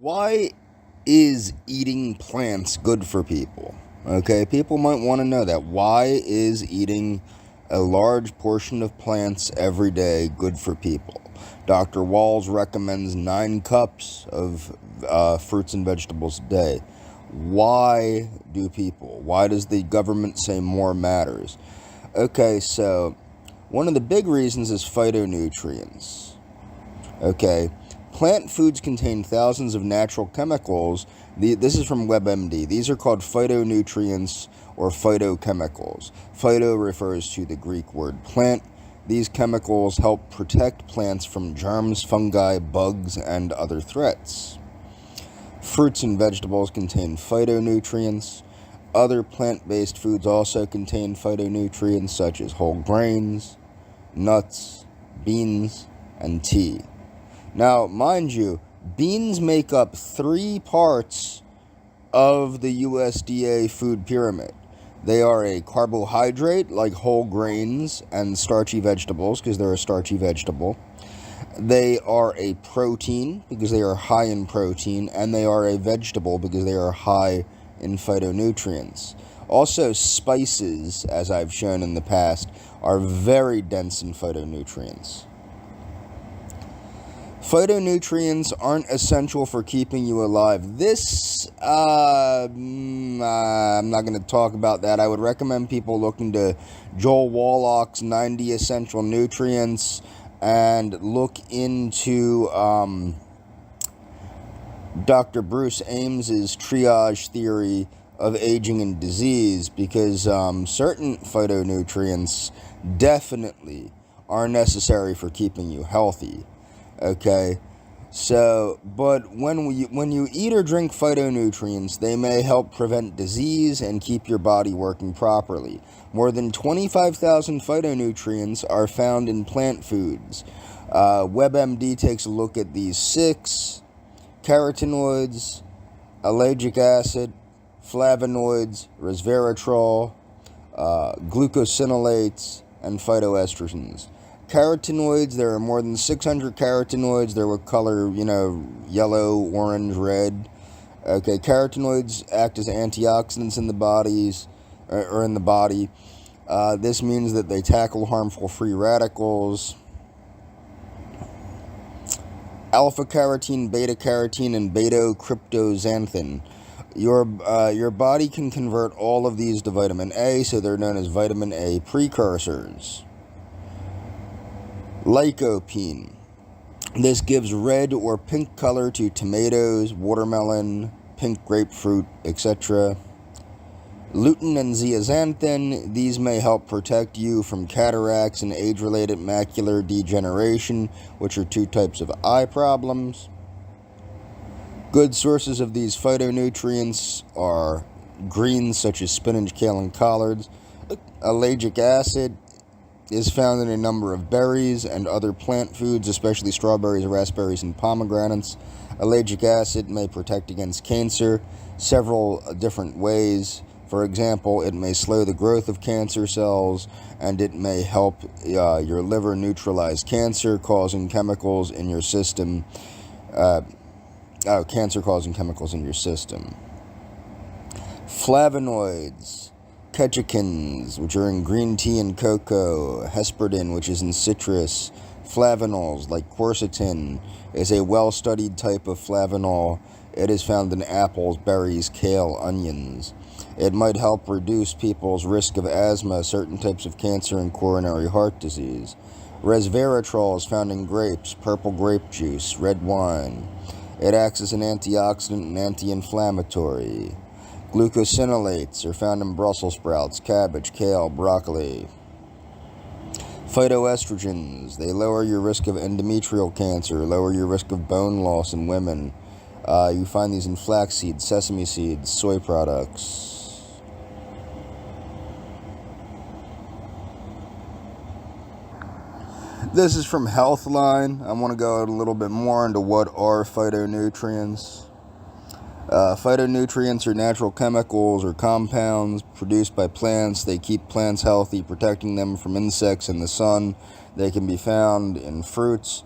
Why is eating plants good for people? Okay, people might want to know that. Why is eating a large portion of plants every day good for people? Dr. Walls recommends 9 cups of fruits and vegetables a day. Why why does the government say more matters? Okay, so one of the big reasons is phytonutrients. Okay, plant foods contain thousands of natural chemicals. This is from WebMD. These are called phytonutrients or phytochemicals. Phyto refers to the Greek word plant. These chemicals help protect plants from germs, fungi, bugs, and other threats. Fruits and vegetables contain phytonutrients. Other plant-based foods also contain phytonutrients such as whole grains, nuts, beans, and tea. Now, mind you, beans make up 3 parts of the USDA food pyramid. They are a carbohydrate, like whole grains and starchy vegetables, because they're a starchy vegetable. They are a protein, because they are high in protein, and they are a vegetable, because they are high in phytonutrients. Also, spices, as I've shown in the past, are very dense in phytonutrients. Phytonutrients aren't essential for keeping you alive. I'm not going to talk about that. I would recommend people look into Joel Wallach's 90 Essential Nutrients and look into Dr. Bruce Ames's triage theory of aging and disease, because certain phytonutrients definitely are necessary for keeping you healthy. Okay, so, but when you eat or drink phytonutrients, they may help prevent disease and keep your body working properly. More than 25,000 phytonutrients are found in plant foods. WebMD takes a look at these 6: carotenoids, ellagic acid, flavonoids, resveratrol, glucosinolates, and phytoestrogens. Carotenoids, there are more than 600 carotenoids. They're with color, yellow, orange, red. Okay, carotenoids act as antioxidants in the body. This means that they tackle harmful free radicals. Alpha-carotene, beta-carotene, and beta-cryptoxanthin. Your body can convert all of these to vitamin A, so they're known as vitamin A precursors. Lycopene. This gives red or pink color to tomatoes, watermelon, pink grapefruit, etc. Lutein and zeaxanthin. These may help protect you from cataracts and age-related macular degeneration, which are 2 types of eye problems. Good sources of these phytonutrients are greens such as spinach, kale, and collards. Ellagic acid is found in a number of berries and other plant foods, especially strawberries, raspberries, and pomegranates. Ellagic acid may protect against cancer several different ways. For example, it may slow the growth of cancer cells, and it may help your liver neutralize cancer-causing chemicals in your system. Cancer-causing chemicals in your system. Flavonoids. Catechins, which are in green tea and cocoa. Hesperidin, which is in citrus. Flavanols, like quercetin, is a well-studied type of flavanol. It is found in apples, berries, kale, onions. It might help reduce people's risk of asthma, certain types of cancer, and coronary heart disease. Resveratrol is found in grapes, purple grape juice, red wine. It acts as an antioxidant and anti-inflammatory. Glucosinolates are found in Brussels sprouts, cabbage, kale, broccoli. Phytoestrogens, they lower your risk of endometrial cancer, lower your risk of bone loss in women. You find these in flaxseed, sesame seeds, soy products. This is from Healthline. I want to go a little bit more into what are phytonutrients. Phytonutrients are natural chemicals or compounds produced by plants. They keep plants healthy, protecting them from insects and the sun. They can be found in fruits.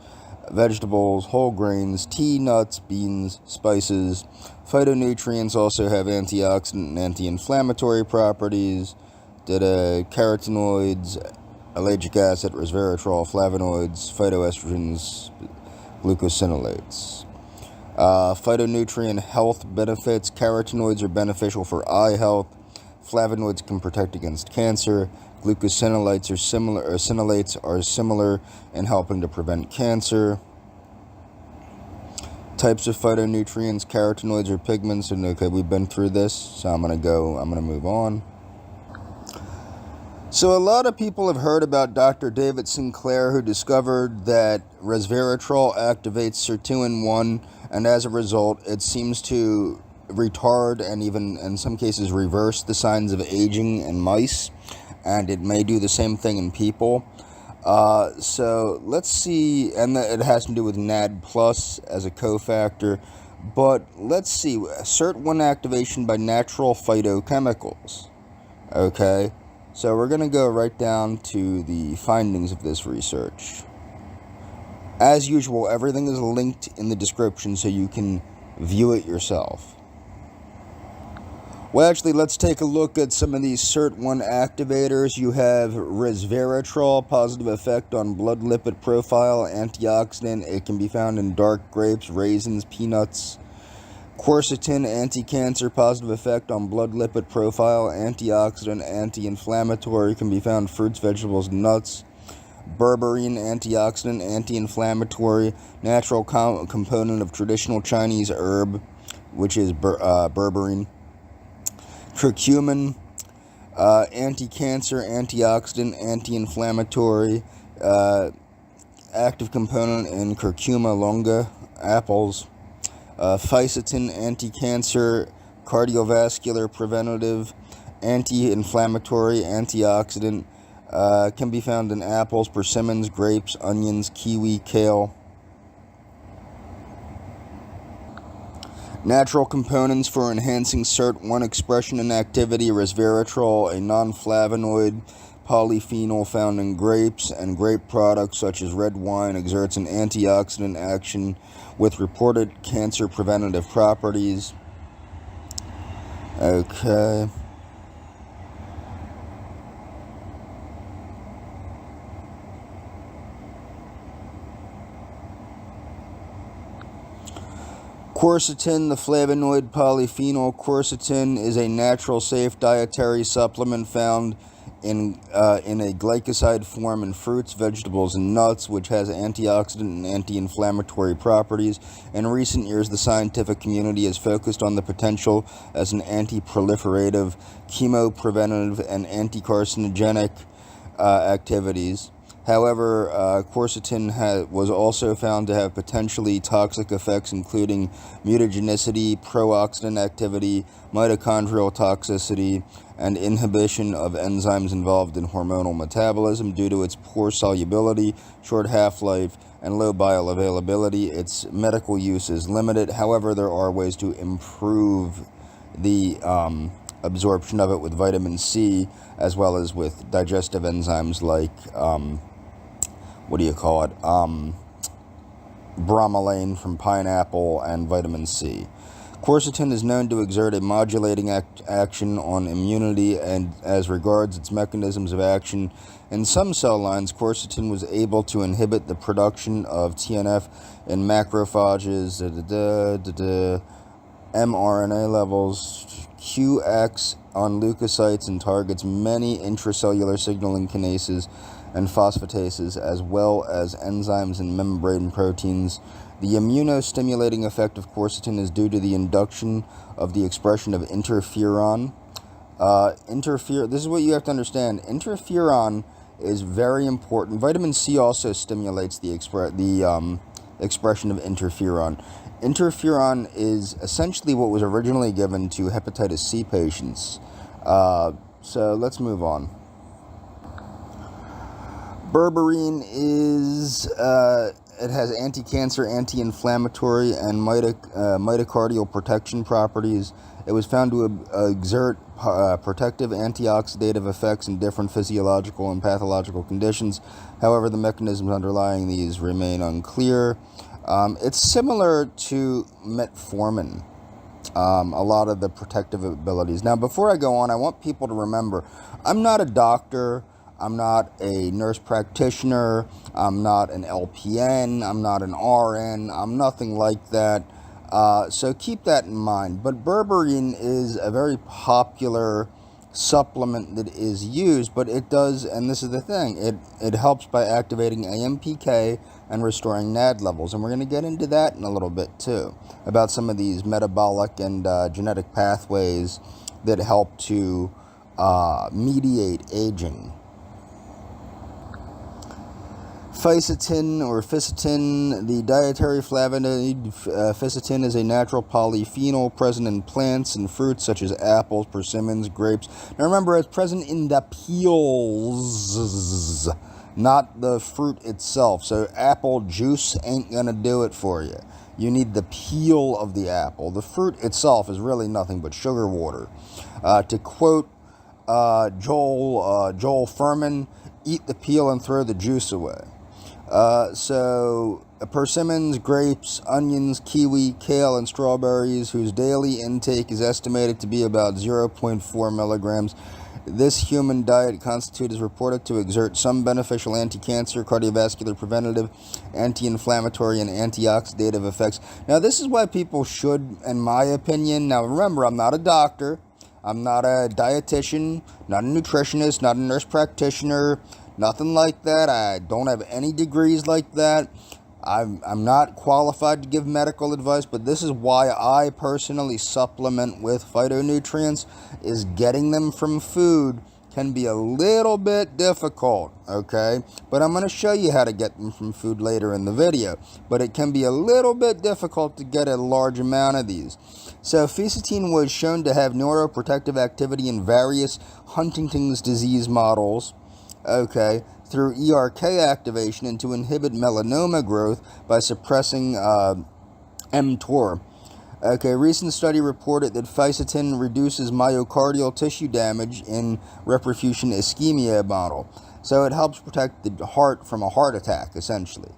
vegetables, whole grains, tea, nuts, beans, spices. Phytonutrients also have antioxidant and anti-inflammatory properties. Carotenoids, ellagic acid, resveratrol, flavonoids, phytoestrogens, glucosinolates. Phytonutrient health benefits. Carotenoids are beneficial for eye health. Flavonoids can protect against cancer. Glucosinolates are similar in helping to prevent cancer. Types of phytonutrients. Carotenoids are pigments, and okay, we've been through this, so I'm gonna move on. So a lot of people have heard about Dr. David Sinclair, who discovered that resveratrol activates sirtuin-1, and as a result, it seems to retard and even in some cases reverse the signs of aging in mice, and it may do the same thing in people. So let's see, and it has to do with NAD plus as a cofactor, but let's see, SIRT1 activation by natural phytochemicals. Okay, so we're going to go right down to the findings of this research. As usual, everything is linked in the description so you can view it yourself. Well, actually, let's take a look at some of these SIRT1 activators. You have resveratrol, positive effect on blood lipid profile, antioxidant. It can be found in dark grapes, raisins, peanuts. Quercetin, anti-cancer, positive effect on blood lipid profile, antioxidant, anti-inflammatory, can be found in fruits, vegetables, nuts. Berberine, antioxidant, anti-inflammatory, natural component of traditional Chinese herb, which is berberine. Curcumin, anti-cancer, antioxidant, anti-inflammatory, active component in curcuma longa, apples. Fisetin, anti-cancer, cardiovascular, preventative, anti-inflammatory, antioxidant, can be found in apples, persimmons, grapes, onions, kiwi, kale. Natural components for enhancing SIRT1 expression and activity: resveratrol, a non-flavonoid polyphenol found in grapes and grape products such as red wine, exerts an antioxidant action with reported cancer preventative properties. Okay. Quercetin, the flavonoid polyphenol. Quercetin is a natural, safe dietary supplement found in a glycoside form in fruits, vegetables, and nuts, which has antioxidant and anti-inflammatory properties. In recent years, the scientific community has focused on the potential as an anti-proliferative, chemopreventative, and anti-carcinogenic activities. However, quercetin was also found to have potentially toxic effects, including mutagenicity, pro-oxidant activity, mitochondrial toxicity, and inhibition of enzymes involved in hormonal metabolism. Due to its poor solubility, short half-life, and low bioavailability, its medical use is limited. However, there are ways to improve the absorption of it with vitamin C, as well as with digestive enzymes like bromelain from pineapple and vitamin C. Quercetin is known to exert a modulating action on immunity, and as regards its mechanisms of action, in some cell lines, quercetin was able to inhibit the production of TNF in macrophages, mRNA levels, QX on leukocytes, and targets many intracellular signaling kinases and phosphatases, as well as enzymes and membrane proteins. The immunostimulating effect of quercetin is due to the induction of the expression of interferon. This is what you have to understand. Interferon is very important. Vitamin C also stimulates the expression of interferon. Interferon is essentially what was originally given to hepatitis C patients. So let's move on. Berberine is It has anti-cancer, anti-inflammatory, and mitochondrial protection properties. It was found to exert protective antioxidative effects in different physiological and pathological conditions. However, the mechanisms underlying these remain unclear. It's similar to metformin, a lot of the protective abilities. Now, before I go on, I want people to remember, I'm not a doctor. I'm not a nurse practitioner. I'm not an LPN. I'm not an RN. I'm nothing like that. So keep that in mind. But berberine is a very popular supplement that is used, but it does, and this is the thing, it helps by activating AMPK and restoring NAD levels. And we're going to get into that in a little bit too, about some of these metabolic and genetic pathways that help to mediate aging. Fisetin or fisetin, the dietary flavonoid fisetin is a natural polyphenol present in plants and fruits such as apples, persimmons, grapes. Now remember, it's present in the peels, not the fruit itself. So apple juice ain't gonna do it for you. You need the peel of the apple. The fruit itself is really nothing but sugar water. To quote Joel Furman, eat the peel and throw the juice away. So persimmons, grapes, onions, kiwi, kale, and strawberries, whose daily intake is estimated to be about 0.4 milligrams. This human diet constitute is reported to exert some beneficial anti-cancer, cardiovascular, preventative, anti-inflammatory, and antioxidative effects. Now, this is why people should, in my opinion, now remember, I'm not a doctor, I'm not a dietitian, not a nutritionist, not a nurse practitioner, nothing like that. I don't have any degrees like that. I'm not qualified to give medical advice, but this is why I personally supplement with phytonutrients, is getting them from food can be a little bit difficult, okay? But I'm going to show you how to get them from food later in the video. But it can be a little bit difficult to get a large amount of these. So fisetin was shown to have neuroprotective activity in various Huntington's disease models, okay, through ERK activation and to inhibit melanoma growth by suppressing mTOR. Okay, a recent study reported that fisetin reduces myocardial tissue damage in reperfusion ischemia model. So it helps protect the heart from a heart attack, essentially.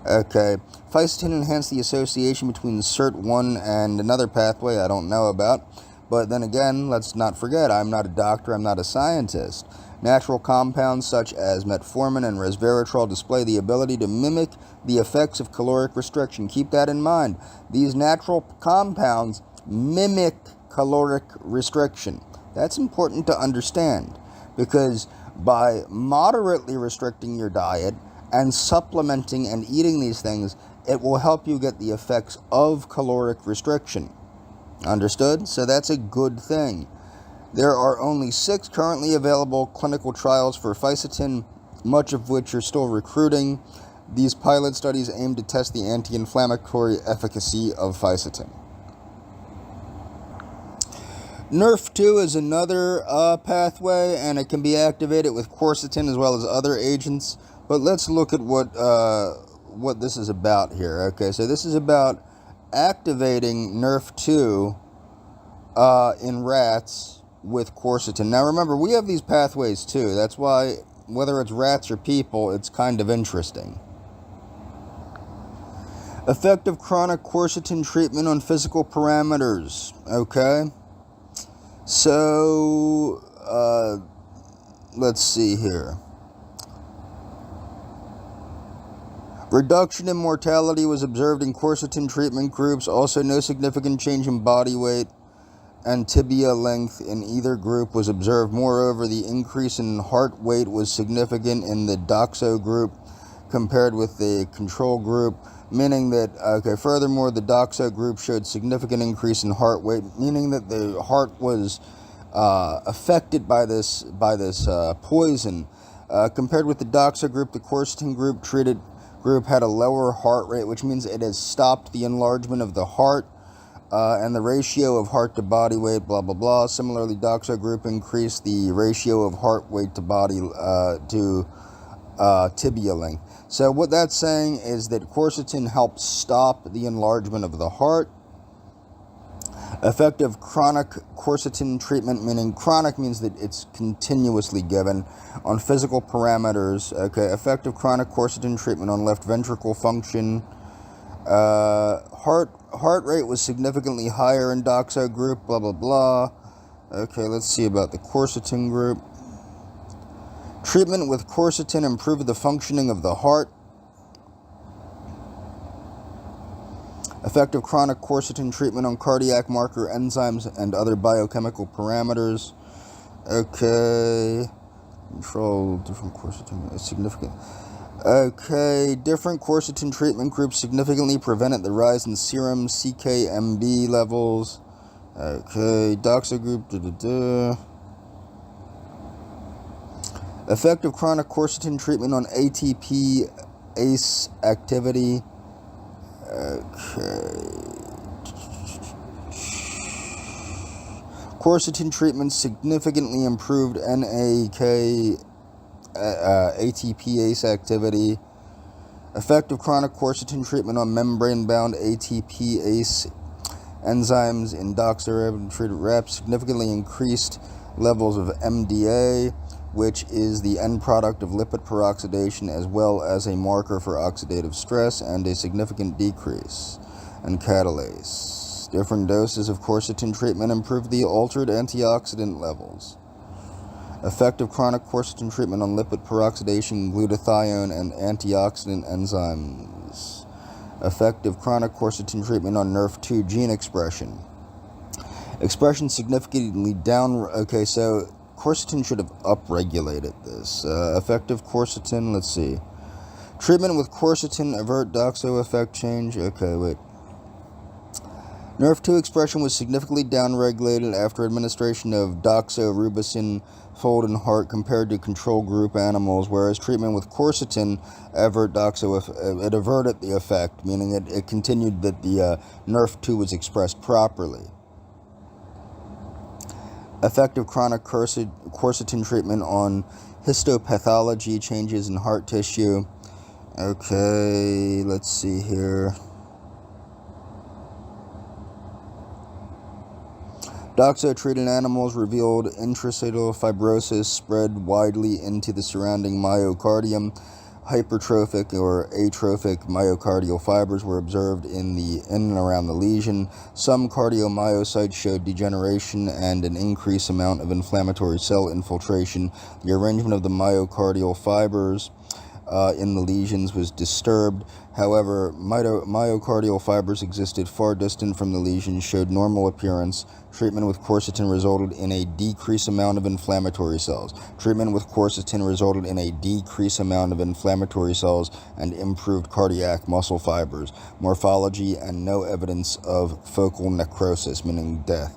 Okay, fisetin enhanced the association between SIRT1 and another pathway I don't know about. But then again, let's not forget, I'm not a doctor, I'm not a scientist. Natural compounds such as metformin and resveratrol display the ability to mimic the effects of caloric restriction. Keep that in mind. These natural compounds mimic caloric restriction. That's important to understand, because by moderately restricting your diet and supplementing and eating these things, it will help you get the effects of caloric restriction. Understood? So that's a good thing. There are only 6 currently available clinical trials for fisetin, much of which are still recruiting. These pilot studies aim to test the anti-inflammatory efficacy of fisetin. NRF2 is another pathway, and it can be activated with quercetin as well as other agents. But let's look at what this is about here. Okay, so this is about activating NRF2 in rats with quercetin. Now remember, we have these pathways too. That's why, whether it's rats or people, it's kind of interesting. Effective chronic quercetin treatment on physical parameters. Okay, so let's see here. Reduction in mortality was observed in quercetin treatment groups. Also, no significant change in body weight and tibia length in either group was observed. Moreover, the increase in heart weight was significant in the doxo group compared with the control group, meaning that, okay, furthermore, the doxo group showed significant increase in heart weight, meaning that the heart was affected by this poison. Compared with the doxo group, the quercetin group treated group had a lower heart rate, which means it has stopped the enlargement of the heart. And the ratio of heart to body weight, blah, blah, blah. Similarly, doxo group increased the ratio of heart weight to body to tibia length. So what that's saying is that quercetin helps stop the enlargement of the heart. Effective chronic quercetin treatment, meaning chronic means that it's continuously given on physical parameters. Okay, effective chronic quercetin treatment on left ventricle function. Heart rate was significantly higher in doxo group, blah, blah, blah. Okay, let's see about the quercetin group. Treatment with quercetin improved the functioning of the heart. Effective chronic quercetin treatment on cardiac marker enzymes and other biochemical parameters. Okay. Control different quercetin significant. Okay, different quercetin treatment groups significantly prevented the rise in serum CKMB levels. Okay, doxo group. Effective chronic quercetin treatment on ATP ACE activity. Okay. Quercetin treatment significantly improved NAK ATP ACE activity. Effective chronic quercetin treatment on membrane-bound ATP ACE enzymes in doxorubicin-treated reps significantly increased levels of MDA, which is the end product of lipid peroxidation as well as a marker for oxidative stress, and a significant decrease in catalase. Different doses of quercetin treatment improved the altered antioxidant levels. Effective chronic quercetin treatment on lipid peroxidation, glutathione, and antioxidant enzymes. Effective chronic quercetin treatment on NRF2 gene expression. Expression significantly down. Okay, so quercetin should have upregulated this. Effective quercetin, let's see. Treatment with quercetin avert doxo effect change. Okay, wait. NRF2 expression was significantly downregulated after administration of doxorubicin fold in heart compared to control group animals, whereas treatment with quercetin it averted the effect, meaning that it continued that the NRF2 was expressed properly. Effective chronic quercetin treatment on histopathology, changes in heart tissue. Okay, let's see here. Doxo-treated animals revealed intracellular fibrosis spread widely into the surrounding myocardium. Hypertrophic or atrophic myocardial fibers were observed in and around the lesion. Some cardiomyocytes showed degeneration and an increased amount of inflammatory cell infiltration. The arrangement of the myocardial fibers in the lesions was disturbed. However, myocardial fibers existed far distant from the lesions, showed normal appearance. Treatment with quercetin resulted in a decreased amount of inflammatory cells. Treatment with quercetin resulted in a decreased amount of inflammatory cells and improved cardiac muscle fibers, morphology, and no evidence of focal necrosis, meaning death.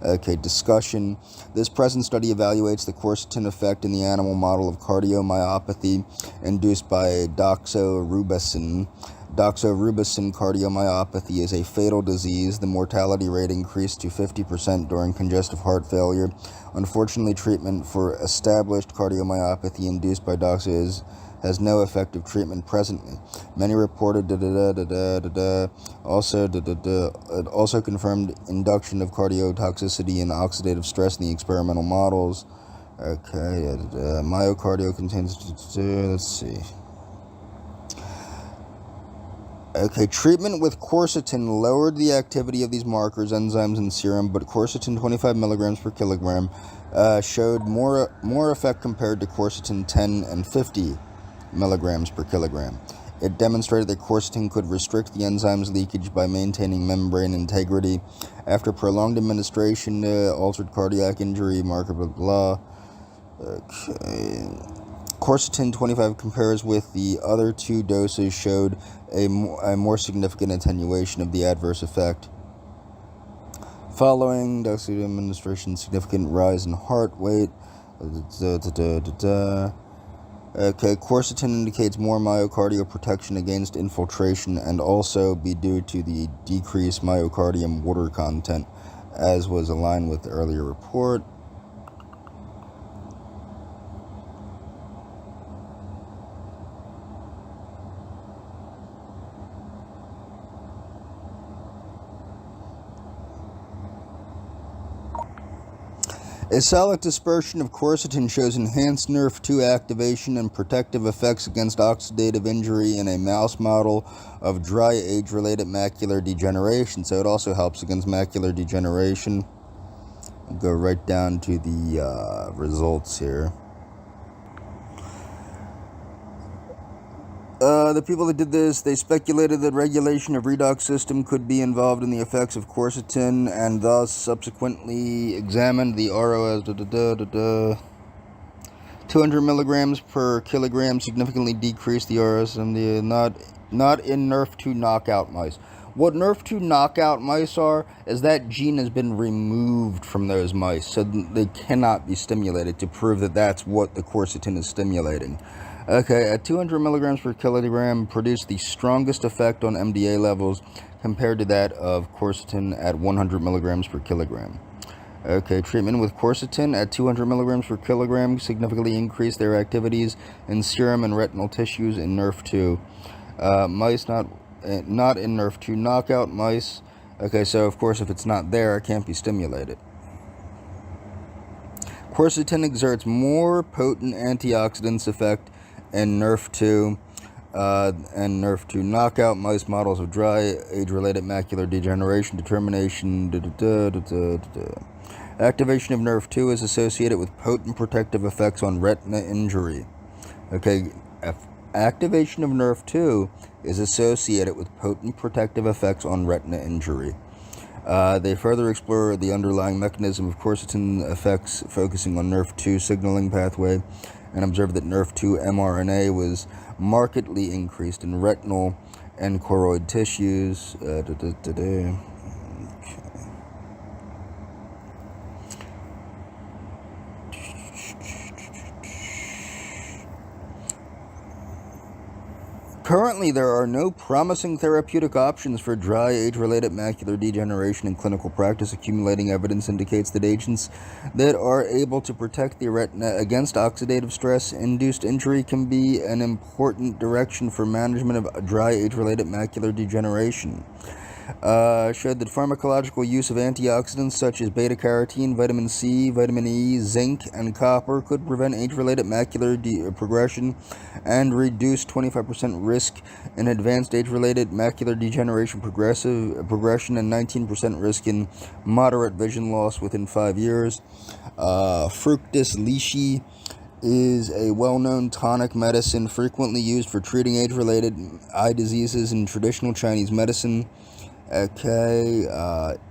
Okay, discussion. This present study evaluates the quercetin effect in the animal model of cardiomyopathy induced by doxorubicin. Doxorubicin cardiomyopathy is a fatal disease. The mortality rate increased to 50% during congestive heart failure. Unfortunately, treatment for established cardiomyopathy induced by doxo has no effective treatment presently. Many reported it also confirmed induction of cardiotoxicity and oxidative stress in the experimental models. Okay, myocardial contains, let's see. Okay, treatment with quercetin lowered the activity of these markers, enzymes, in serum, but quercetin 25 milligrams per kilogram showed more effect compared to quercetin 10 and 50 milligrams per kilogram. It demonstrated that quercetin could restrict the enzyme's leakage by maintaining membrane integrity. After prolonged administration, altered cardiac injury, marker, blah, blah. Okay. Quercetin 25 compares with the other two doses showed a more significant attenuation of the adverse effect. Following doxorubicin administration, significant rise in heart rate. Okay, quercetin indicates more myocardial protection against infiltration and also be due to the decreased myocardium water content, as was aligned with the earlier report. A solid dispersion of quercetin shows enhanced NRF2 activation and protective effects against oxidative injury in a mouse model of dry age-related macular degeneration. So it also helps against macular degeneration. I'll go right down to the results here. The people that did this, they speculated that regulation of redox system could be involved in the effects of quercetin, and thus subsequently examined the RO as 200 milligrams per kilogram significantly decreased the RS and not in NRF2 knockout mice. What NRF2 knockout mice are is that gene has been removed from those mice, so they cannot be stimulated to prove that that's what the quercetin is stimulating. Okay, at 200 milligrams per kilogram produced the strongest effect on MDA levels compared to that of quercetin at 100 milligrams per kilogram. Okay, treatment with quercetin at 200 milligrams per kilogram significantly increased their activities in serum and retinal tissues in NRF2. Mice not in NRF2 knockout mice. Okay, so of course if it's not there, it can't be stimulated. Quercetin exerts more potent antioxidants effect in NRF2 and NRF2 knockout mice models of dry age-related macular degeneration. Activation of NRF2 is associated with potent protective effects on retina injury. Okay, activation of NRF2 is associated with potent protective effects on retina injury. They further explore the underlying mechanism of quercetin effects, focusing on NRF2 signaling pathway, and observed that NRF2 mRNA was markedly increased in retinal and choroid tissues. Currently, there are no promising therapeutic options for dry age-related macular degeneration in clinical practice. Accumulating evidence indicates that agents that are able to protect the retina against oxidative stress-induced injury can be an important direction for management of dry age-related macular degeneration. Showed that pharmacological use of antioxidants such as beta-carotene, vitamin C, vitamin E, zinc, and copper could prevent age-related macular progression and reduce 25% risk in advanced age-related macular degeneration progression and 19% risk in moderate vision loss within 5 years. Fructus leachii is a well-known tonic medicine frequently used for treating age-related eye diseases in traditional Chinese medicine. Okay,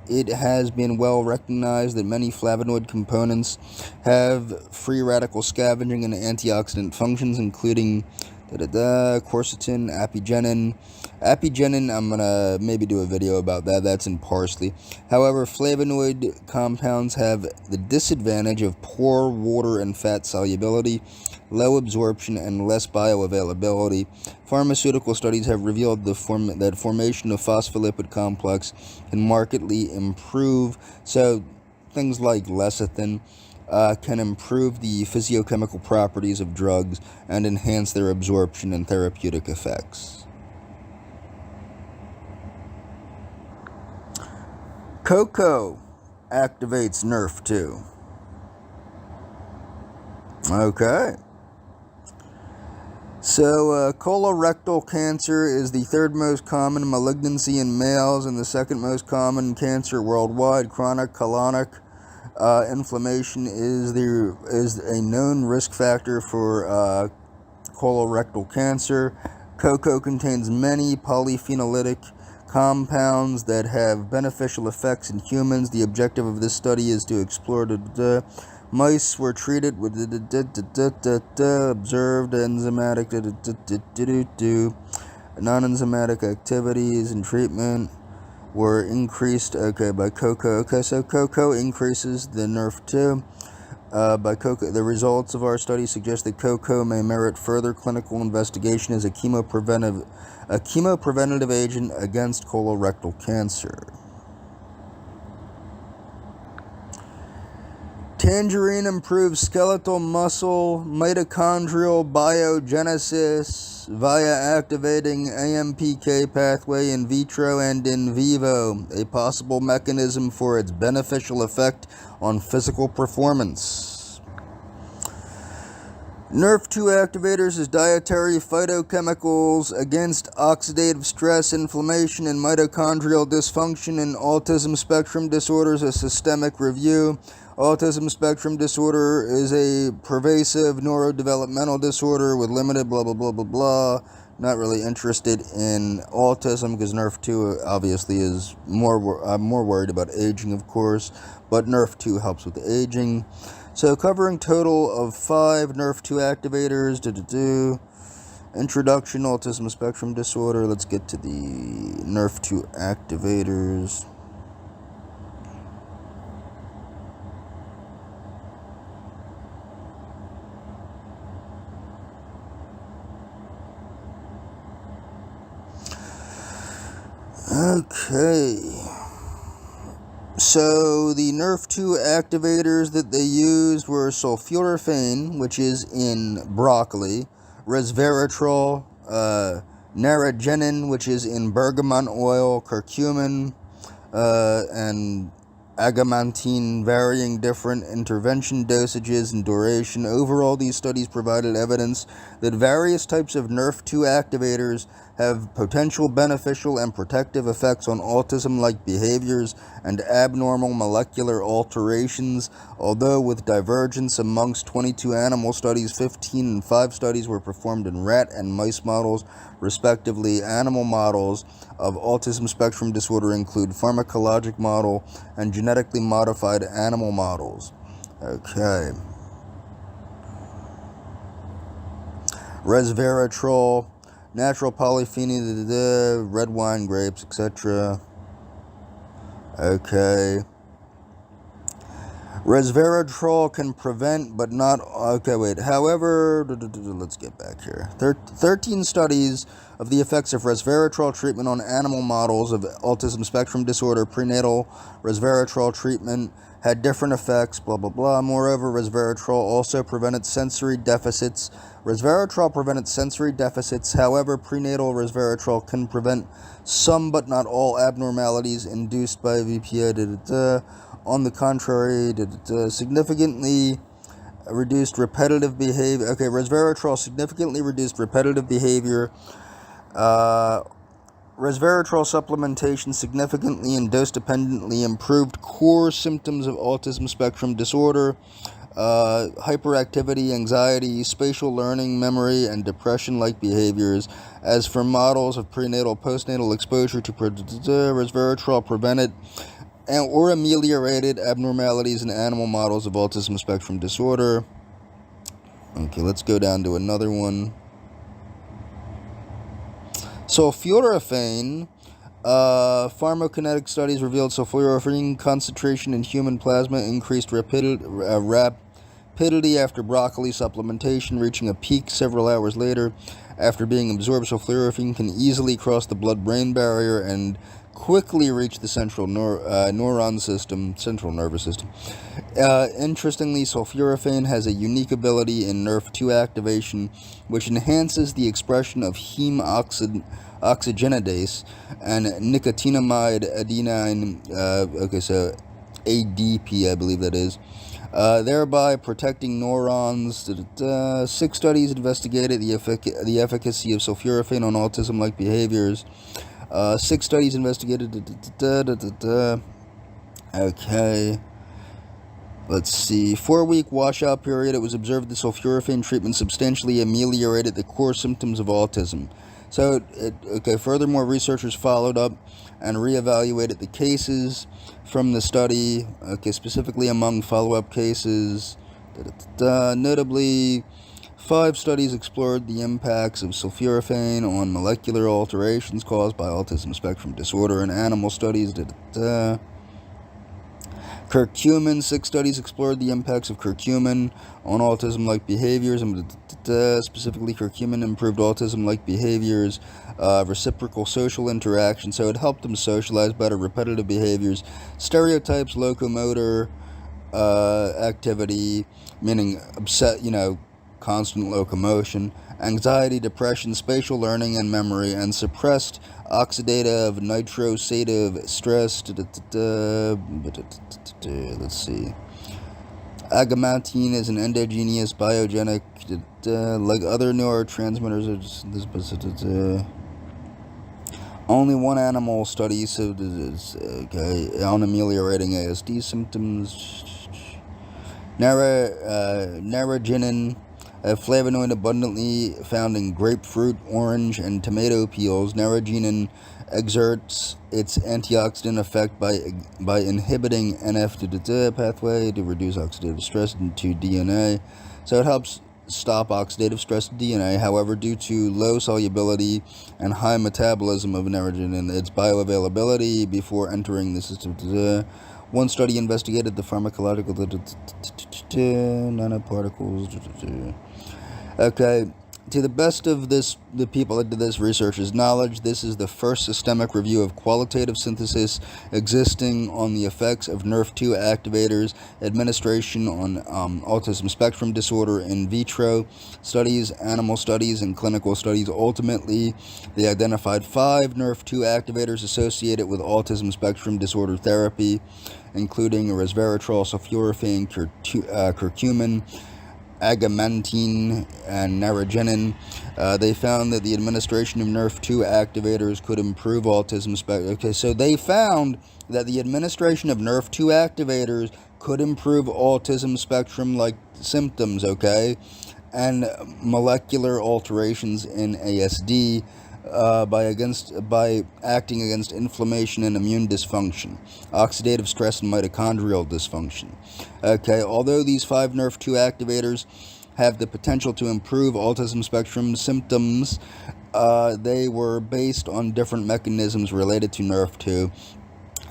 it has been well recognized that many flavonoid components have free radical scavenging and antioxidant functions, including quercetin, apigenin. Apigenin, I'm gonna maybe do a video about that. That's in parsley. However, flavonoid compounds have the disadvantage of poor water and fat solubility, low absorption, and less bioavailability. Pharmaceutical studies have revealed that formation of phospholipid complex can markedly improve. So things like lecithin can improve the physiochemical properties of drugs and enhance their absorption and therapeutic effects. Cocoa activates NRF2. Okay. So, colorectal cancer is the third most common malignancy in males and the second most common cancer worldwide. Chronic colonic inflammation is a known risk factor for colorectal cancer. Cocoa contains many polyphenolic compounds that have beneficial effects in humans. The objective of this study is to explore mice were treated with observed enzymatic non-enzymatic activities and treatment were increased by cocoa. Okay, so cocoa increases the NRF2 by cocoa. The results of our study suggest that cocoa may merit further clinical investigation as a chemopreventative agent against colorectal cancer. Tangerine improves skeletal muscle mitochondrial biogenesis via activating AMPK pathway in vitro and in vivo, a possible mechanism for its beneficial effect on physical performance. NRF2 activators as dietary phytochemicals against oxidative stress, inflammation, and mitochondrial dysfunction in autism spectrum disorders, a systemic review. Autism spectrum disorder is a pervasive neurodevelopmental disorder with limited blah blah blah blah blah. Not really interested in autism because NRF2 obviously is I'm more worried about aging, of course, but NRF2 helps with aging. So covering total of 5 NRF2 activators. Introduction, autism spectrum disorder. Let's get to the NRF2 activators. Okay, so the NRF2 activators that they used were sulforaphane, which is in broccoli, resveratrol, narogenin, which is in bergamot oil, curcumin, and agamantine, varying different intervention dosages and duration. Overall, these studies provided evidence that various types of NRF2 activators have potential beneficial and protective effects on autism-like behaviors and abnormal molecular alterations. Although with divergence amongst 22 animal studies, 15 and 5 studies were performed in rat and mice models, respectively. Animal models of autism spectrum disorder include pharmacologic model and genetically modified animal models. Okay. Resveratrol, natural polyphenol, red wine, grapes, etc. Okay. Resveratrol can prevent, but not... Okay, wait. However, let's get back here. 13 studies of the effects of resveratrol treatment on animal models of autism spectrum disorder. Prenatal resveratrol treatment had different effects, blah, blah, blah. Moreover, resveratrol also prevented sensory deficits. Resveratrol prevented sensory deficits. However, prenatal resveratrol can prevent some but not all abnormalities induced by VPA. On the contrary, significantly reduced repetitive behavior. Okay, resveratrol significantly reduced repetitive behavior. Resveratrol supplementation significantly and dose-dependently improved core symptoms of autism spectrum disorder, hyperactivity, anxiety, spatial learning, memory, and depression-like behaviors. As for models of prenatal postnatal exposure to resveratrol prevented or ameliorated abnormalities in animal models of autism spectrum disorder. Okay, let's go down to another one. Sulforaphane. Pharmacokinetic studies revealed sulforaphane concentration in human plasma increased rapidity after broccoli supplementation, reaching a peak several hours later. After being absorbed, sulforaphane can easily cross the blood-brain barrier and quickly reach the central nervous system. Interestingly, sulforaphane has a unique ability in NRF2 activation, which enhances the expression of heme oxygenase and nicotinamide adenine, ADP, I believe that is, thereby protecting neurons. 6 studies investigated the efficacy of sulforaphane on autism-like behaviors. 6 studies investigated. Okay. Let's see. 4-week washout period. It was observed that sulforaphane treatment substantially ameliorated the core symptoms of autism. So, furthermore, researchers followed up and reevaluated the cases from the study. Specifically among follow-up cases. Notably, 5 studies explored the impacts of sulforaphane on molecular alterations caused by autism spectrum disorder in animal studies. Curcumin. 6 studies explored the impacts of curcumin on autism-like behaviors. Specifically, curcumin improved autism-like behaviors, reciprocal social interaction, so it helped them socialize better, repetitive behaviors, stereotypes, locomotor, activity, meaning constant locomotion, anxiety, depression, spatial learning and memory, and suppressed oxidative nitrosative stress. Let's see. Agamantine is an endogenous biogenic, like other neurotransmitters. Only one animal study on ameliorating ASD symptoms. Narraginin, a flavonoid abundantly found in grapefruit, orange, and tomato peels. Narraginin exerts its antioxidant effect by inhibiting NF pathway to reduce oxidative stress to DNA. So it helps stop oxidative stress to DNA. However, due to low solubility and high metabolism of narraginin, its bioavailability before entering the system. One study investigated the pharmacological nanoparticles. Okay, to the best of the people that did this research's knowledge, this is the first systemic review of qualitative synthesis existing on the effects of NRF2 activators administration on autism spectrum disorder in vitro studies, animal studies, and clinical studies. Ultimately, they identified 5 NRF2 activators associated with autism spectrum disorder therapy, including resveratrol, sulforaphane, curcumin, agamantine, and narraginin. They found that the administration of NRF2 activators could improve autism spectrum. Okay, so they found that the administration of NRF2 activators could improve autism spectrum like symptoms, okay, and molecular alterations in ASD by acting against inflammation and immune dysfunction, oxidative stress, and mitochondrial dysfunction. Okay, although these 5 NRF2 activators have the potential to improve autism spectrum symptoms, they were based on different mechanisms related to NRF2,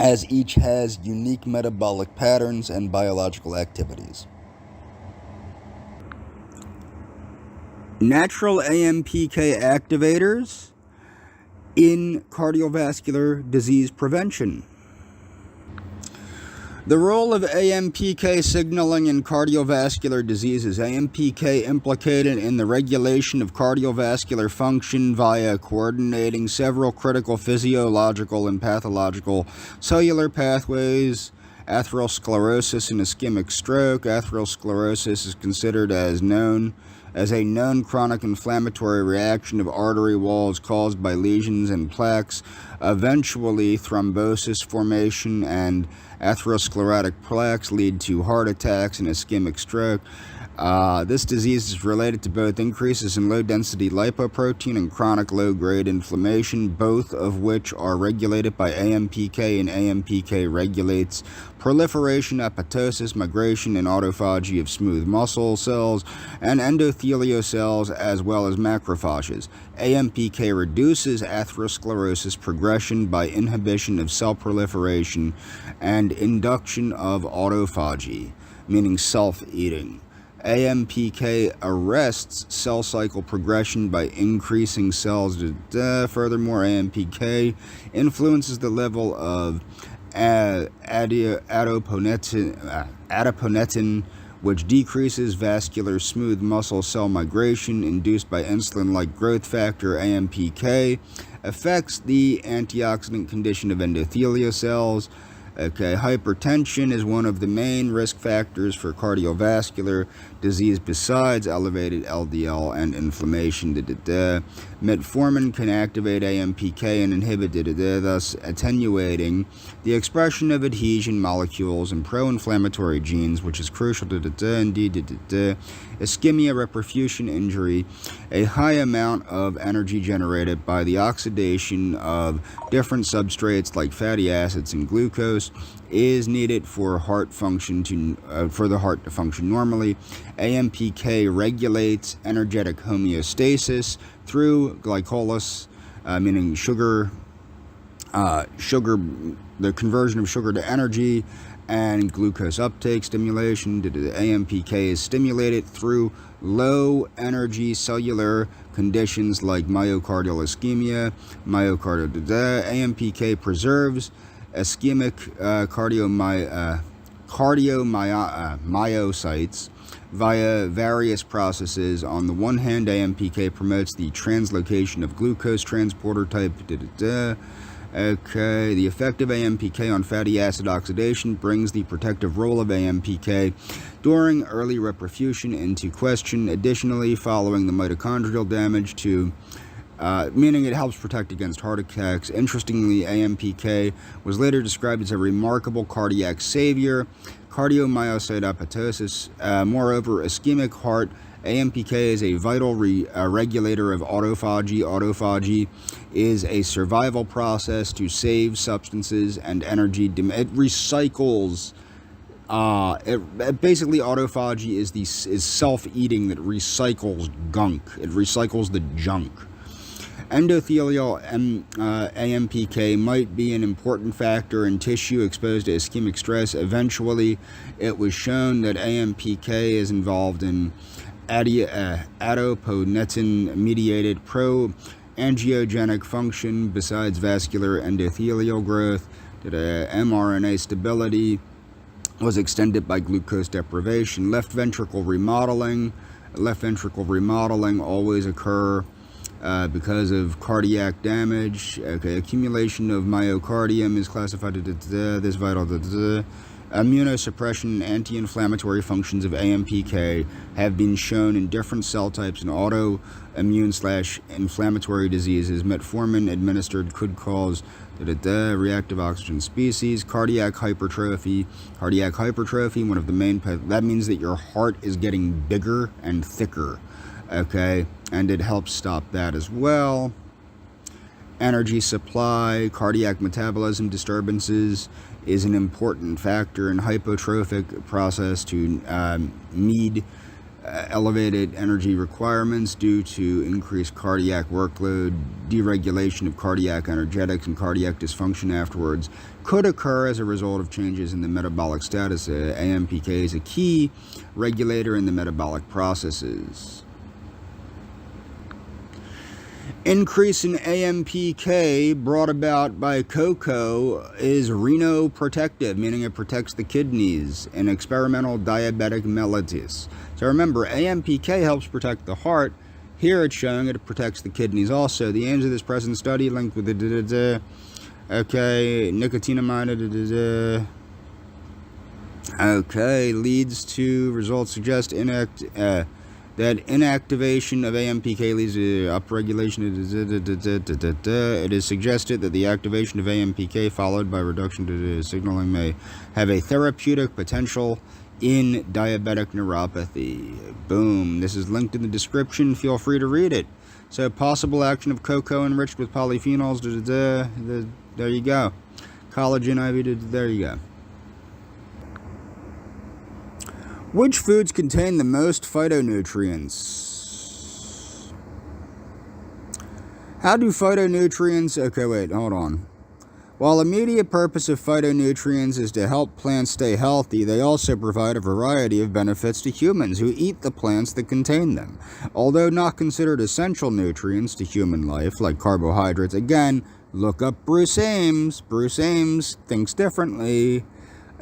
as each has unique metabolic patterns and biological activities. Natural AMPK activators in cardiovascular disease prevention. The role of AMPK signaling in cardiovascular diseases. AMPK implicated in the regulation of cardiovascular function via coordinating several critical physiological and pathological cellular pathways. Atherosclerosis and ischemic stroke. Atherosclerosis is considered as a known chronic inflammatory reaction of artery walls caused by lesions and plaques, eventually thrombosis formation, and atherosclerotic plaques lead to heart attacks and ischemic stroke. This disease is related to both increases in low-density lipoprotein and chronic low-grade inflammation, both of which are regulated by AMPK, and AMPK regulates proliferation, apoptosis, migration, and autophagy of smooth muscle cells and endothelial cells, as well as macrophages. AMPK reduces atherosclerosis progression by inhibition of cell proliferation and induction of autophagy, meaning self-eating. AMPK arrests cell cycle progression by increasing cells. Furthermore, AMPK influences the level of adiponectin, which decreases vascular smooth muscle cell migration induced by insulin-like growth factor. AMPK affects the antioxidant condition of endothelial cells. Okay, hypertension is one of the main risk factors for cardiovascular disease besides elevated LDL and inflammation. Metformin can activate AMPK and inhibit thus attenuating the expression of adhesion molecules and pro-inflammatory genes, which is crucial to ischemia, reperfusion injury. A high amount of energy generated by the oxidation of different substrates like fatty acids and glucose is needed for the heart to function normally. AMPK regulates energetic homeostasis through glycolysis, meaning sugar, the conversion of sugar to energy, and glucose uptake stimulation. The AMPK is stimulated through low energy cellular conditions like myocardial ischemia, AMPK preserves ischemic cardiomyocytes via various processes. On the one hand, AMPK promotes the translocation of glucose transporter type. Okay, the effect of AMPK on fatty acid oxidation brings the protective role of AMPK during early reperfusion into question. Additionally, following the mitochondrial damage to meaning it helps protect against heart attacks. Interestingly, AMPK was later described as a remarkable cardiac savior. Cardiomyocyte apoptosis. Moreover, ischemic heart, AMPK is a vital regulator of autophagy. Autophagy is a survival process to save substances and energy. It recycles. Basically, autophagy is self-eating that recycles gunk. It recycles the junk. Endothelial AMPK might be an important factor in tissue exposed to ischemic stress. Eventually, it was shown that AMPK is involved in adiponectin-mediated pro-angiogenic function besides vascular endothelial growth. That mRNA stability was extended by glucose deprivation. Left ventricle remodeling always occur because of cardiac damage. Okay, accumulation of myocardium is classified as this vital. Immunosuppression and anti-inflammatory functions of AMPK have been shown in different cell types in autoimmune/inflammatory diseases. Metformin administered could cause reactive oxygen species. Cardiac hypertrophy, one of the main, that means that your heart is getting bigger and thicker. Okay, and it helps stop that as well. Energy supply, cardiac metabolism disturbances is an important factor in hypotrophic process to need elevated energy requirements due to increased cardiac workload. Deregulation of cardiac energetics and cardiac dysfunction afterwards could occur as a result of changes in the metabolic status. AMPK is a key regulator in the metabolic processes. Increase in AMPK brought about by cocoa is renoprotective, meaning it protects the kidneys in experimental diabetic mellitus. So remember, AMPK helps protect the heart. Here it's showing it protects the kidneys also. The aims of this present study linked with the nicotinamide leads to results suggest that inactivation of AMPK leads to upregulation. It is suggested that the activation of AMPK followed by reduction to signaling may have a therapeutic potential in diabetic neuropathy. Boom. This is linked in the description. Feel free to read it. So, possible action of cocoa enriched with polyphenols. There you go. Collagen, there you go. Which foods contain the most phytonutrients? How do phytonutrients... Okay, wait, hold on. While the immediate purpose of phytonutrients is to help plants stay healthy, they also provide a variety of benefits to humans who eat the plants that contain them. Although not considered essential nutrients to human life, like carbohydrates, again, look up Bruce Ames. Bruce Ames thinks differently.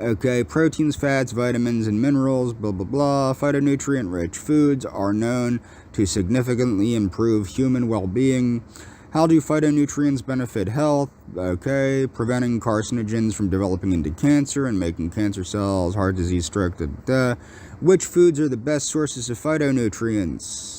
Okay, proteins, fats, vitamins, and minerals, blah, blah, blah. Phytonutrient-rich foods are known to significantly improve human well-being. How do phytonutrients benefit health? Okay, preventing carcinogens from developing into cancer and making cancer cells, heart disease, stroke, Which foods are the best sources of phytonutrients?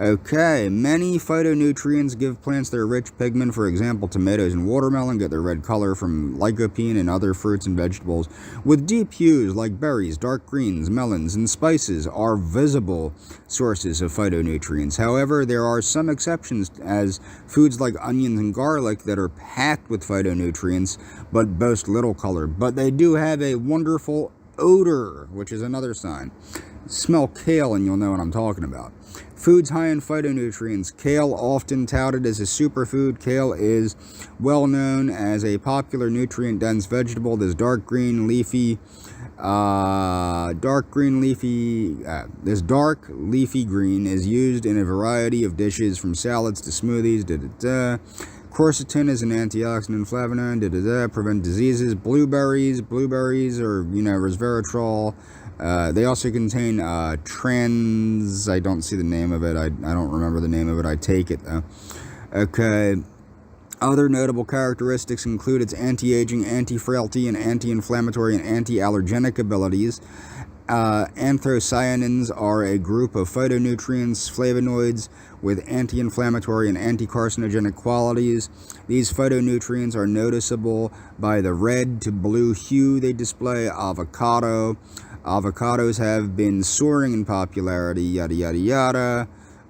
Okay, many phytonutrients give plants their rich pigment. For example, tomatoes and watermelon get their red color from lycopene, and other fruits and vegetables with deep hues like berries, dark greens, melons, and spices are visible sources of phytonutrients. However, there are some exceptions, as foods like onions and garlic that are packed with phytonutrients but boast little color. But they do have a wonderful odor, which is another sign. Smell kale and you'll know what I'm talking about. Foods high in phytonutrients. Kale, often touted as a superfood. Kale is well known as a popular nutrient-dense vegetable. This dark leafy green is used in a variety of dishes, from salads to smoothies. Quercetin is an antioxidant flavonoid, prevent diseases. Blueberries are, resveratrol. They also contain I don't see the name of it. I don't remember the name of it. I take it, though. Okay. Other notable characteristics include its anti-aging, anti-frailty, and anti-inflammatory and anti-allergenic abilities. Anthocyanins are a group of phytonutrients, flavonoids, with anti-inflammatory and anti-carcinogenic qualities. These phytonutrients are noticeable by the red to blue hue they display. Avocados have been soaring in popularity, yada yada yada.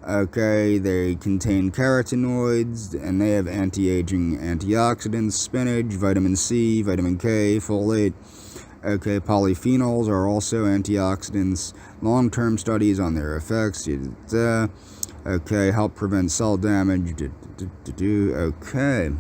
Okay, they contain carotenoids, and they have anti-aging antioxidants, spinach, vitamin C, vitamin K, folate. Okay, polyphenols are also antioxidants. Long-term studies on their effects. Okay, help prevent cell damage. Okay.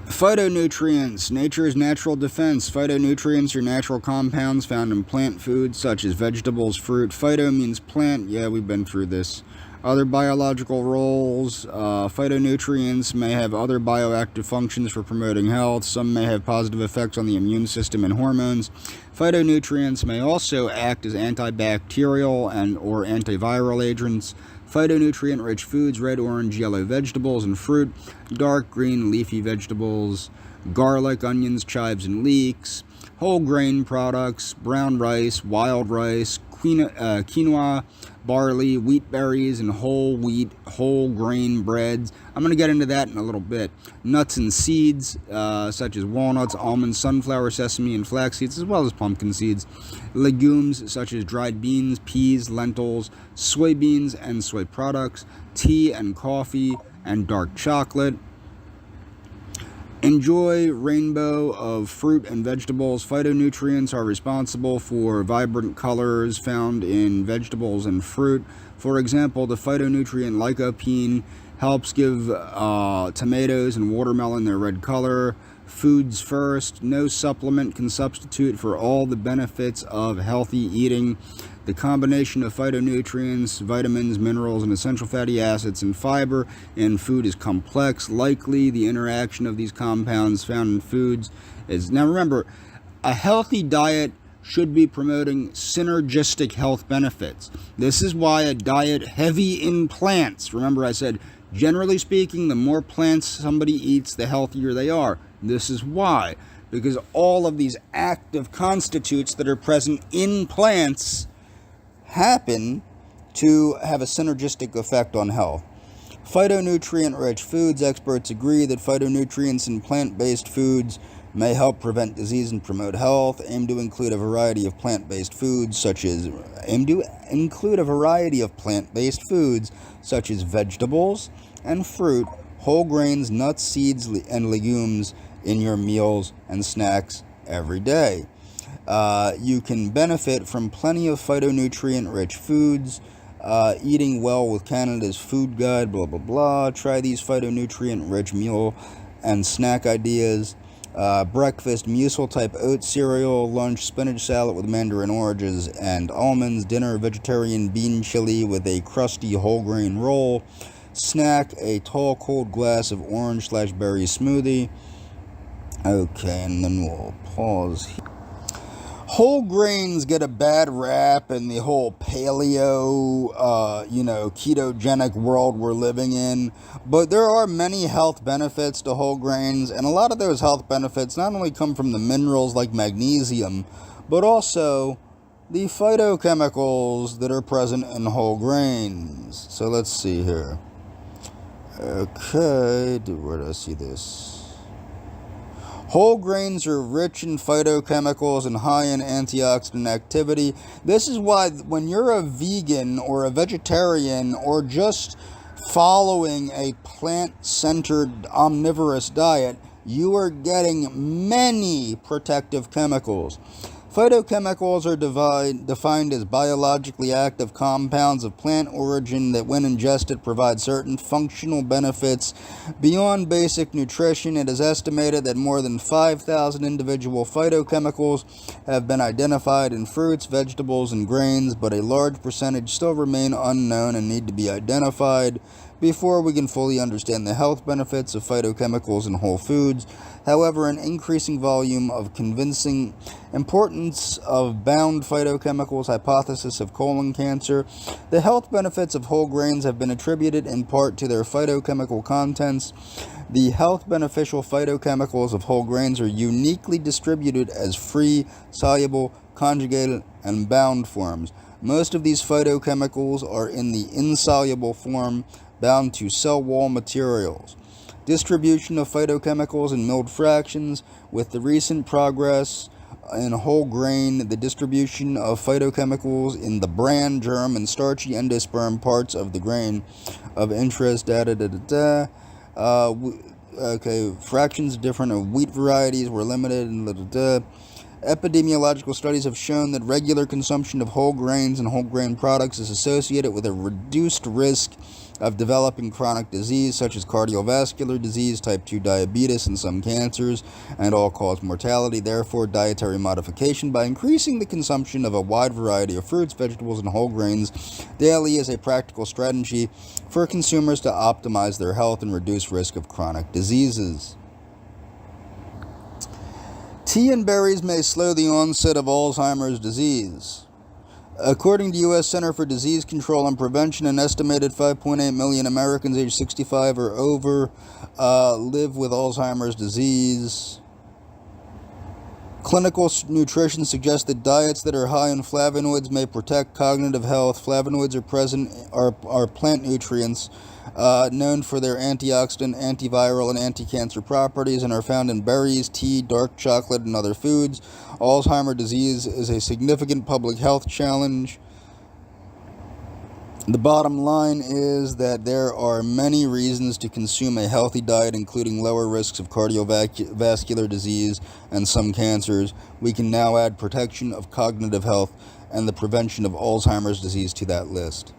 Phytonutrients, nature's natural defense. Phytonutrients are natural compounds found in plant foods such as vegetables, fruit. Phyto means plant. Yeah, we've been through this. Other biological roles. Phytonutrients may have other bioactive functions for promoting health. Some may have positive effects on the immune system and hormones. Phytonutrients may also act as antibacterial or antiviral agents. Phytonutrient-rich foods: red, orange, yellow vegetables and fruit, dark green leafy vegetables, garlic, onions, chives, and leeks, whole grain products, brown rice, wild rice, quinoa, barley, wheat berries, and whole wheat, whole grain breads. I'm going to get into that in a little bit. Nuts and seeds, such as walnuts, almonds, sunflower, sesame, and flax seeds, as well as pumpkin seeds. Legumes, such as dried beans, peas, lentils, soybeans, and soy products. Tea and coffee, and dark chocolate. Enjoy rainbow of fruit and vegetables. Phytonutrients are responsible for vibrant colors found in vegetables and fruit. For example, the phytonutrient lycopene helps give tomatoes and watermelon their red color. Foods first. No supplement can substitute for all the benefits of healthy eating. The combination of phytonutrients, vitamins, minerals, and essential fatty acids and fiber in food is complex. Likely, the interaction of these compounds found in foods is... Now remember, a healthy diet should be promoting synergistic health benefits. This is why a diet heavy in plants... Remember I said, generally speaking, the more plants somebody eats, the healthier they are. This is why. Because all of these active constituents that are present in plants happen to have a synergistic effect on health. Phytonutrient-rich foods. Experts agree that phytonutrients in plant-based foods may help prevent disease and promote health. Aim to include a variety of plant-based foods such as vegetables and fruit, whole grains, nuts, seeds, and legumes in your meals and snacks every day. You can benefit from plenty of phytonutrient-rich foods. Eating well with Canada's Food Guide, blah, blah, blah. Try these phytonutrient-rich meal and snack ideas. Breakfast, muesli-type oat cereal. Lunch, spinach salad with mandarin oranges and almonds. Dinner, vegetarian bean chili with a crusty whole grain roll. Snack, a tall, cold glass of orange/berry smoothie. Okay, and then we'll pause here. Whole grains get a bad rap in the whole paleo, ketogenic world we're living in. But there are many health benefits to whole grains, and a lot of those health benefits not only come from the minerals like magnesium, but also the phytochemicals that are present in whole grains. So let's see here. Okay, where do I see this? Whole grains are rich in phytochemicals and high in antioxidant activity. This is why when you're a vegan or a vegetarian or just following a plant-centered omnivorous diet, you are getting many protective chemicals. Phytochemicals are defined as biologically active compounds of plant origin that, when ingested, provide certain functional benefits beyond basic nutrition. It is estimated that more than 5,000 individual phytochemicals have been identified in fruits, vegetables, and grains, but a large percentage still remain unknown and need to be identified. before we can fully understand the health benefits of phytochemicals in whole foods. However, an increasing volume of convincing importance of bound phytochemicals hypothesis of colon cancer. The health benefits of whole grains have been attributed in part to their phytochemical contents. The health beneficial phytochemicals of whole grains are uniquely distributed as free, soluble, conjugated, and bound forms. Most of these phytochemicals are in the insoluble form, bound to cell wall materials. Distribution of phytochemicals in milled fractions. With the recent progress in whole grain, the distribution of phytochemicals in the bran, germ, and starchy endosperm parts of the grain of interest. Fractions different of wheat varieties were limited. Epidemiological studies have shown that regular consumption of whole grains and whole grain products is associated with a reduced risk of developing chronic disease such as cardiovascular disease, type 2 diabetes, and some cancers, and all-cause mortality. Therefore, dietary modification by increasing the consumption of a wide variety of fruits, vegetables, and whole grains daily is a practical strategy for consumers to optimize their health and reduce risk of chronic diseases. Tea and berries may slow the onset of Alzheimer's disease. According to U.S. Center for Disease Control and Prevention, an estimated 5.8 million Americans aged 65 or over live with Alzheimer's disease. Clinical nutrition suggests that diets that are high in flavonoids may protect cognitive health. Flavonoids are plant nutrients known for their antioxidant, antiviral, and anti-cancer properties and are found in berries, tea, dark chocolate, and other foods. Alzheimer's disease is a significant public health challenge. The bottom line is that there are many reasons to consume a healthy diet, including lower risks of cardiovascular disease and some cancers. We can now add protection of cognitive health and the prevention of Alzheimer's disease to that list.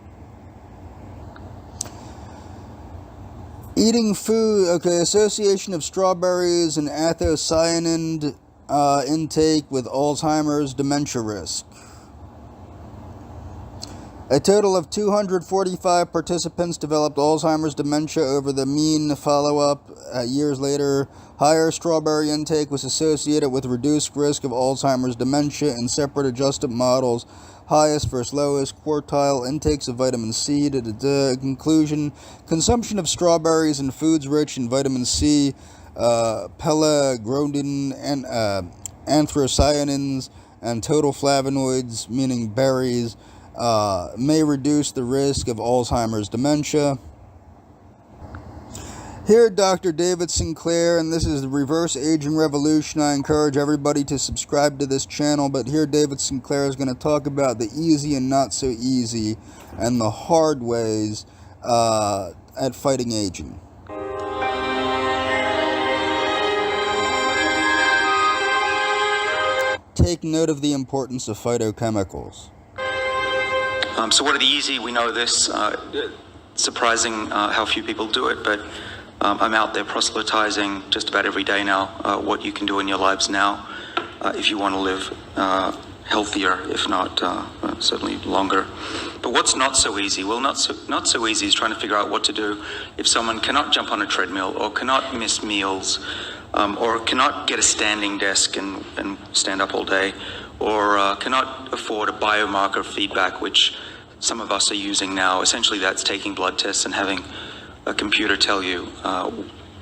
Eating food, association of strawberries and anthocyanin intake with Alzheimer's dementia risk. A total of 245 participants developed Alzheimer's dementia over the mean follow-up. Years later, higher strawberry intake was associated with reduced risk of Alzheimer's dementia in separate adjusted models. Highest versus lowest quartile intakes of vitamin C. Conclusion: consumption of strawberries and foods rich in vitamin C, pelagrodin, and anthocyanins, and total flavonoids, meaning berries, may reduce the risk of Alzheimer's dementia. Here, Dr. David Sinclair, and this is the Reverse Aging Revolution. I encourage everybody to subscribe to this channel, but here David Sinclair is going to talk about the easy and not so easy and the hard ways at fighting aging. Take note of the importance of phytochemicals. So what are the easy? We know this. Surprising how few people do it, but I'm out there proselytizing just about every day now what you can do in your lives now if you want to live healthier, if not certainly longer. But what's not so easy? Well, not so easy is trying to figure out what to do if someone cannot jump on a treadmill or cannot miss meals or cannot get a standing desk and stand up all day, or cannot afford a biomarker feedback, which some of us are using now. Essentially, that's taking blood tests and having a computer tell you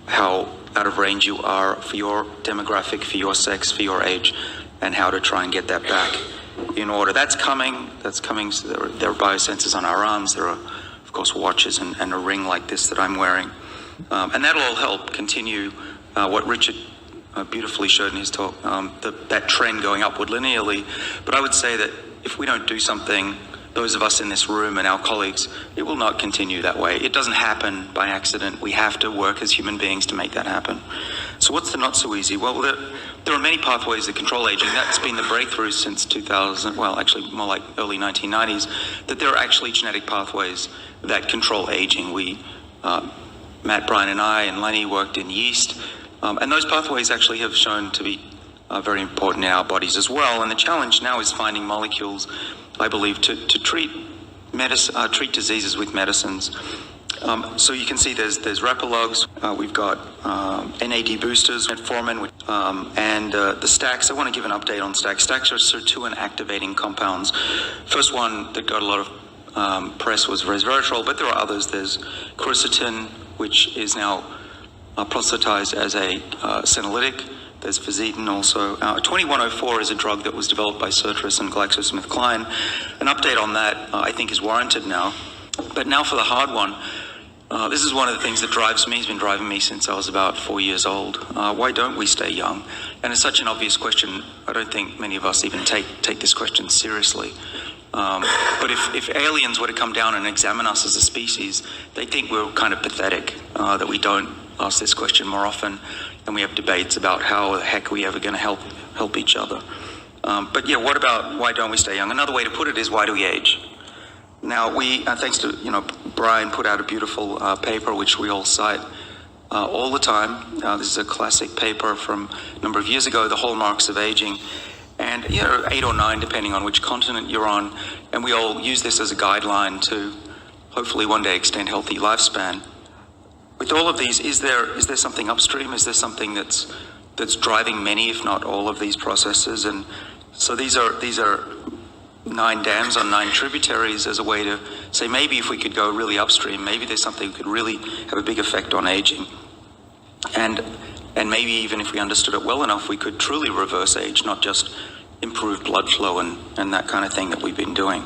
how out of range you are for your demographic, for your sex, for your age, and how to try and get that back in order. That's coming. So there are biosensors on our arms. There are, of course, watches and a ring like this that I'm wearing. And that'll all help continue what Richard beautifully showed in his talk, that trend going upward linearly. But I would say that if we don't do something, those of us in this room and our colleagues, it will not continue that way. It doesn't happen by accident. We have to work as human beings to make that happen. So what's the not so easy? Well, there are many pathways that control aging. That's been the breakthrough since 2000, well, actually more like early 1990s, that there are actually genetic pathways that control aging. Matt, Brian, and I, and Lenny worked in yeast, and those pathways actually have shown to be very important in our bodies as well. And the challenge now is finding molecules, I believe, to treat diseases with medicines. So you can see there's Rapalogs, we've got NAD boosters, metformin, and the stacks. I want to give an update on stacks. Stacks are sirtuin activating compounds. First one that got a lot of press was resveratrol, but there are others. There's quercetin, which is now proselytized as a senolytic. There's Visitin also. 2104 is a drug that was developed by Sertris and GlaxoSmithKline. An update on that, I think, is warranted now. But now for the hard one. This is one of the things that drives me, has been driving me since I was about 4 years old. Why don't we stay young? And it's such an obvious question, I don't think many of us even take this question seriously. But if aliens were to come down and examine us as a species, they think we're kind of pathetic, that we don't ask this question more often, and we have debates about how the heck are we ever going to help each other. But yeah, what about why don't we stay young? Another way to put it is, why do we age? Now, we, thanks to, Brian put out a beautiful paper, which we all cite all the time. This is a classic paper from a number of years ago, The Hallmarks of Aging. And, 8 or 9, depending on which continent you're on. And we all use this as a guideline to hopefully one day extend healthy lifespan. With all of these, is there something upstream? Is there something that's driving many, if not all, of these processes? And so these are 9 dams on 9 tributaries as a way to say, maybe if we could go really upstream, maybe there's something that could really have a big effect on aging. And maybe even if we understood it well enough, we could truly reverse age, not just improve blood flow and that kind of thing that we've been doing.